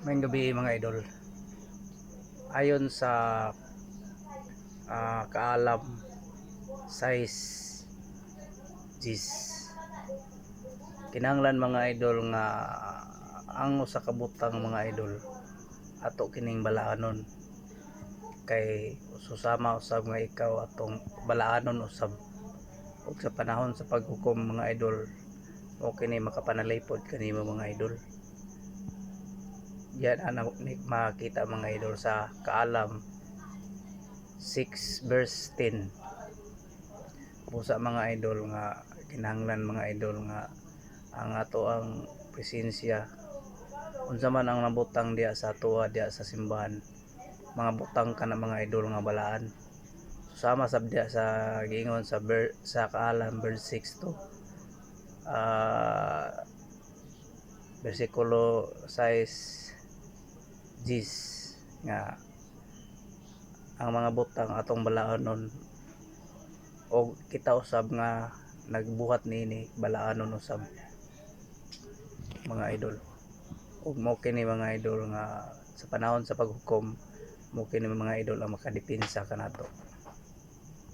Mayong gabi mga idol. Ayon sa kaalam size gis, kinahanglan mga idol nga ang usa ka butang mga idol ato kining balaanon, kay susama usab nga ikaw atong balaanon usab, ug sa panahon sa paghukom mga idol o kini makapanalipod kanimo mga idol. Yan ang makita mga idol sa kaalam 6 verse 10. Busa mga idol nga kinahanglan mga idol nga ang ato ang presensya unsa man ang nabutang diya sa tuwa diya sa simbahan, mga butang ka na mga idol nga balaan. Susama sab diya sa giingon sa kaalam verse 6 to versikulo 6 10 nga ang mga butang atong balaanon o kita usab nga nagbuhat nini balaanon usab mga idol. Ug mo kini mga idol nga sa panahon sa paghukom mo kini mga idol ang makadepensa kanato.